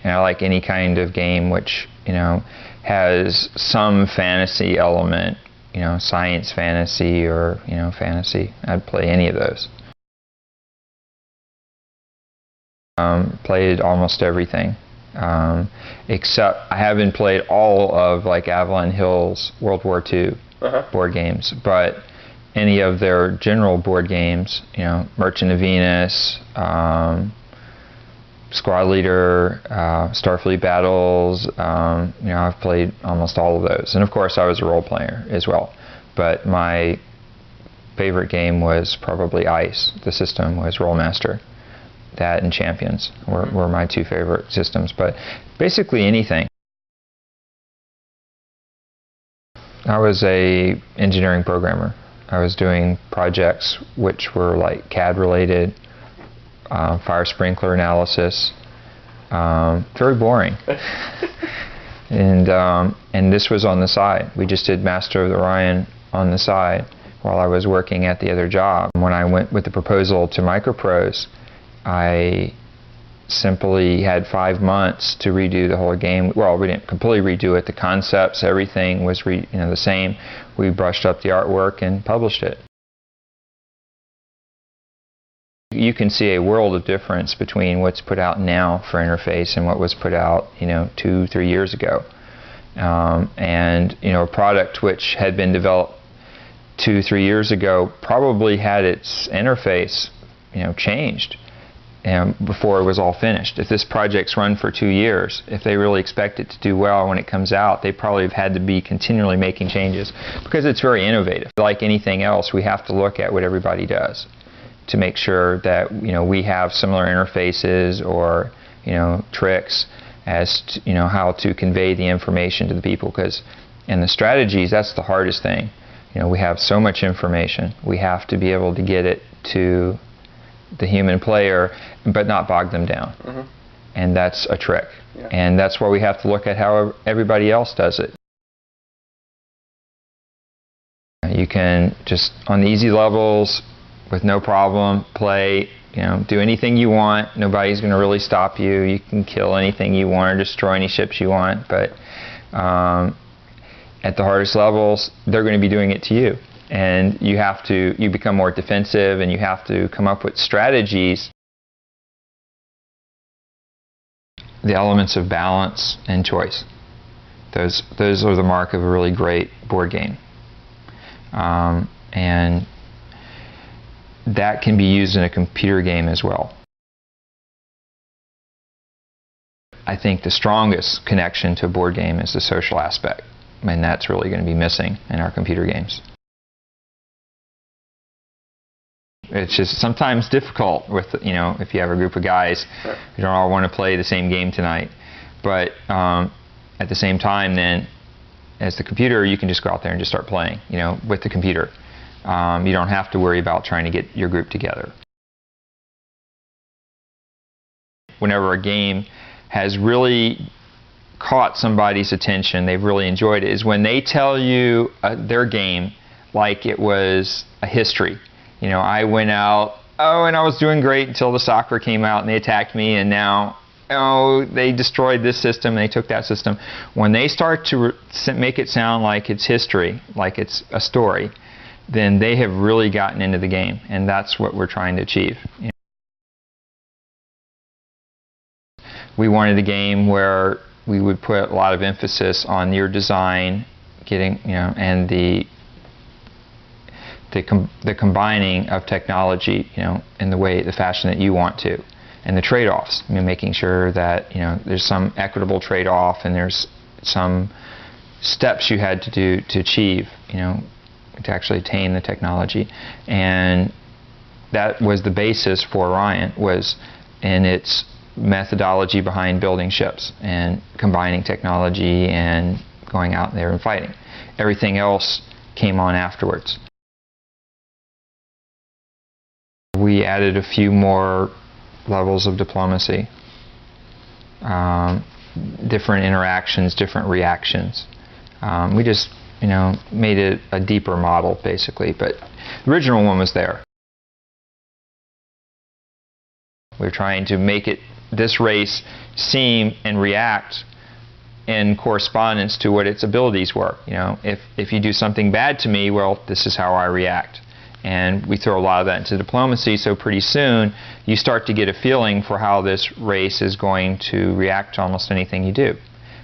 And I like any kind of game which, you know, has some fantasy element, you know, science fantasy or, you know, fantasy. I'd play any of those. Played almost everything, except I haven't played all of like Avalon Hill's World War II board games, but any of their general board games, you know, Merchant of Venus, Squad Leader, Starfleet Battles, you know, I've played almost all of those. And of course I was a role player as well, but my favorite game was probably ICE. The system was Rollmaster. That and Champions were my two favorite systems, but basically anything. I was a engineering programmer. I was doing projects which were like CAD related, fire sprinkler analysis, very boring. And this was on the side. We just did Master of Orion on the side while I was working at the other job. When I went with the proposal to Microprose, I simply had 5 months to redo the whole game. Well, we didn't completely redo it. The concepts, everything was the same. We brushed up the artwork and published it. You can see a world of difference between what's put out now for interface and what was put out, you know, 2-3 years ago. And you know, a product which had been developed 2-3 years ago probably had its interface, you know, changed before it was all finished. If this project's run for 2 years, if they really expect it to do well when it comes out, they probably have had to be continually making changes because it's very innovative. Like anything else, we have to look at what everybody does to make sure that, you know, we have similar interfaces or, you know, tricks as to, you know, how to convey the information to the people. Because in the strategies, that's the hardest thing. You know, we have so much information. We have to be able to get it to the human player, but not bog them down. And that's a trick. Yeah. And that's why we have to look at how everybody else does it. You can just, on the easy levels, with no problem, play, you know, do anything you want. Nobody's going to really stop you. You can kill anything you want or destroy any ships you want. But at the hardest levels, they're going to be doing it to you. And you become more defensive, and you have to come up with strategies. The elements of balance and choice. Those are the mark of a really great board game. And that can be used in a computer game as well. I think the strongest connection to a board game is the social aspect. And that's really going to be missing in our computer games. It's just sometimes difficult with, you know, if you have a group of guys who don't all want to play the same game tonight. But at the same time, then, as the computer, you can just go out there and just start playing, you know, with the computer. You don't have to worry about trying to get your group together. Whenever a game has really caught somebody's attention, they've really enjoyed it, is when they tell you their game like it was a history. You know, I went out, and I was doing great until the soccer came out and they attacked me, and now, they destroyed this system and they took that system. When they start to make it sound like it's history, like it's a story, then they have really gotten into the game, and that's what we're trying to achieve. You know, we wanted a game where we would put a lot of emphasis on your design, and the combining of technology, in the fashion that you want to, and the trade-offs. Making sure that there's some equitable trade-off, and there's some steps you had to do to achieve, to actually attain the technology. And that was the basis for Orion, was in its methodology behind building ships and combining technology and going out there and fighting. Everything else came on afterwards. We added a few more levels of diplomacy, different interactions, different reactions. We just, made it a deeper model, basically, but the original one was there. We're trying to make it this race seem and react in correspondence to what its abilities were. You know, if you do something bad to me, well, this is how I react. And we throw a lot of that into diplomacy, so pretty soon you start to get a feeling for how this race is going to react to almost anything you do.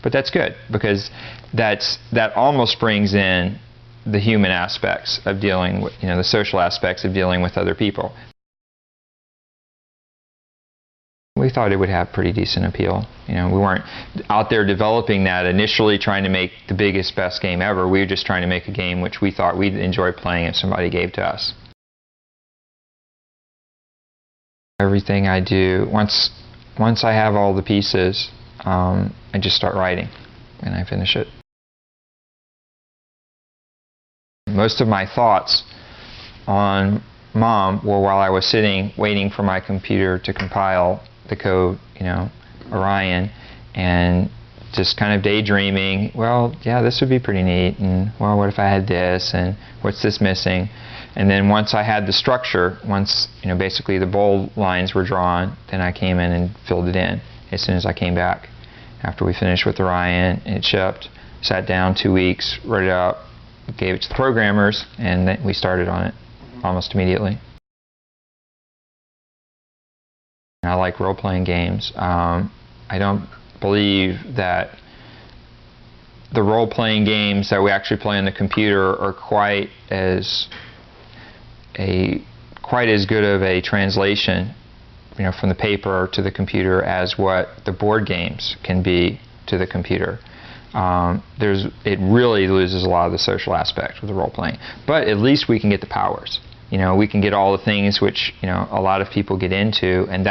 But that's good, because that almost brings in the human aspects of dealing with, you know, the social aspects of dealing with other people. We thought it would have pretty decent appeal. You know, we weren't out there developing that initially trying to make the biggest, best game ever. We were just trying to make a game which we thought we'd enjoy playing if somebody gave to us. Everything I do, once I have all the pieces, I just start writing and I finish it. Most of my thoughts on Mom were while I was sitting waiting for my computer to compile the code, you know, Orion, and just kind of daydreaming, well, yeah, this would be pretty neat, and well, what if I had this, and what's this missing? And then once I had the structure, once, you know, basically the bold lines were drawn, then I came in and filled it in as soon as I came back. After we finished with Orion, it shipped, sat down 2 weeks, wrote it up, gave it to the programmers, and then we started on it almost immediately. I like role-playing games. I don't believe that the role-playing games that we actually play on the computer are quite as good of a translation, you know, from the paper to the computer as what the board games can be to the computer. It really loses a lot of the social aspect with the role-playing, but at least we can get the powers. You know, we can get all the things which, you know, a lot of people get into, and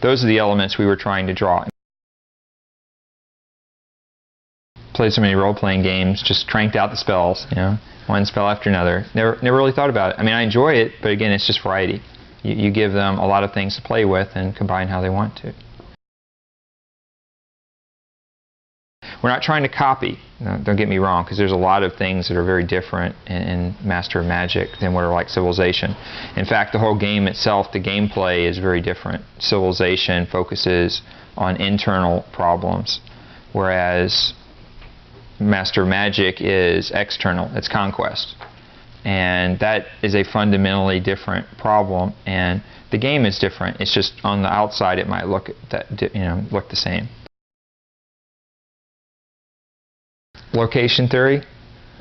those are the elements we were trying to draw. Played so many role-playing games, just cranked out the spells, you know, one spell after another. Never really thought about it. I mean, I enjoy it, but again, it's just variety. You give them a lot of things to play with and combine how they want to. We're not trying to copy, don't get me wrong, because there's a lot of things that are very different in Master of Magic than what are like Civilization. In fact, the whole game itself, the gameplay is very different. Civilization focuses on internal problems, whereas Master of Magic is external, it's conquest. And that is a fundamentally different problem, and the game is different. It's just on the outside it might look the same. Location theory.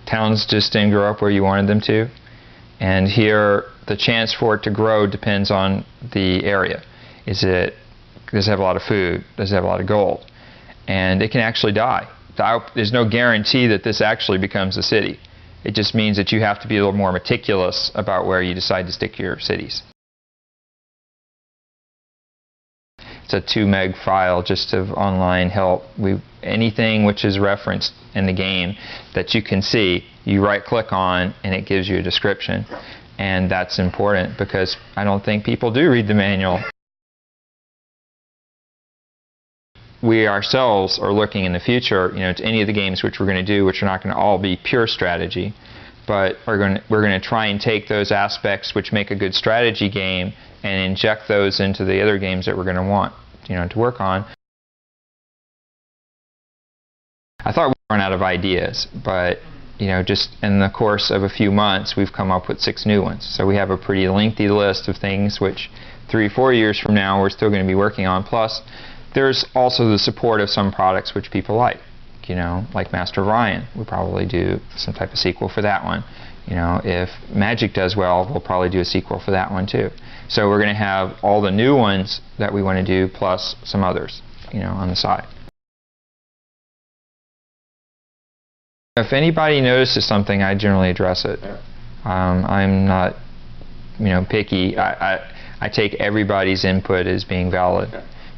Towns just didn't grow up where you wanted them to. And here, the chance for it to grow depends on the area. Does it have a lot of food? Does it have a lot of gold? And it can actually die. There's no guarantee that this actually becomes a city. It just means that you have to be a little more meticulous about where you decide to stick your cities. It's a 2 meg file just of online help. Anything which is referenced in the game that you can see, you right click on and it gives you a description. And that's important because I don't think people do read the manual. We ourselves are looking in the future, you know, to any of the games which we're going to do, which are not going to all be pure strategy, but we're going to try and take those aspects which make a good strategy game and inject those into the other games that we're going to want, you know, to work on. I thought we'd run out of ideas, but, you know, just in the course of a few months, we've come up with 6 new ones. So we have a pretty lengthy list of things which 3 or 4 years from now we're still going to be working on. Plus, there's also the support of some products which people like. You know, like Master of Orion, we'll probably do some type of sequel for that one. You know, if Magic does well, we'll probably do a sequel for that one too. So we're going to have all the new ones that we want to do plus some others, you know, on the side. If anybody notices something, I generally address it. I'm not, you know, picky. I take everybody's input as being valid,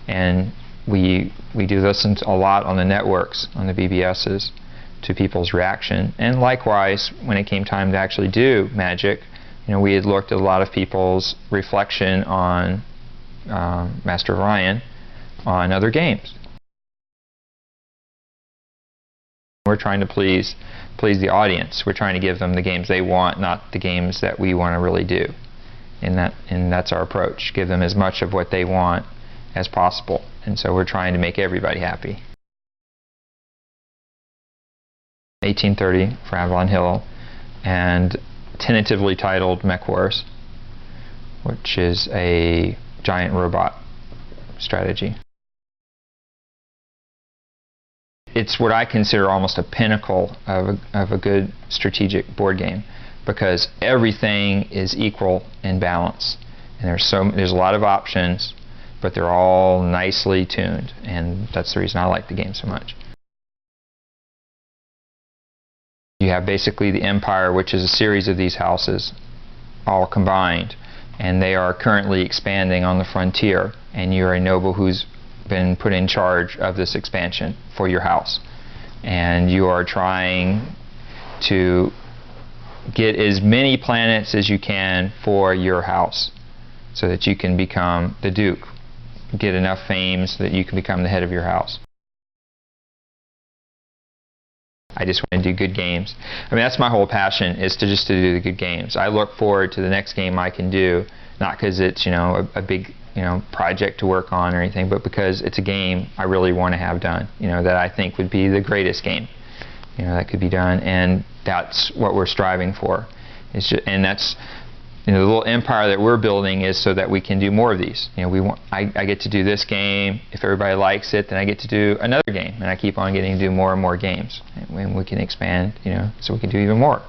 and we do listen a lot on the networks, on the BBSs, to people's reaction. And likewise, when it came time to actually do Magic, you know, we had looked at a lot of people's reflection on Master of Orion on other games. We're trying to please the audience. We're trying to give them the games they want, not the games that we want to really do. And that's our approach. Give them as much of what they want as possible. And so we're trying to make everybody happy. 1830 for Avalon Hill, and tentatively titled MechWars, which is a giant robot strategy. It's what I consider almost a pinnacle of a good strategic board game, because everything is equal in balance, and there's a lot of options, but they're all nicely tuned, and that's the reason I like the game so much. You have basically the empire, which is a series of these houses all combined, and they are currently expanding on the frontier, and you're a noble who's been put in charge of this expansion for your house, and you are trying to get as many planets as you can for your house so that you can become the Duke, get enough fame so that you can become the head of your house. I just want to do good games. I mean, that's my whole passion, is to do the good games. I look forward to the next game I can do, not because it's, you know, a big, you know, project to work on or anything, but because it's a game I really want to have done, you know, that I think would be the greatest game, you know, that could be done, and that's what we're striving for. It's just, and that's, you know, the little empire that we're building is so that we can do more of these. You know, I get to do this game. If everybody likes it, then I get to do another game, and I keep on getting to do more and more games, and we can expand, you know, so we can do even more.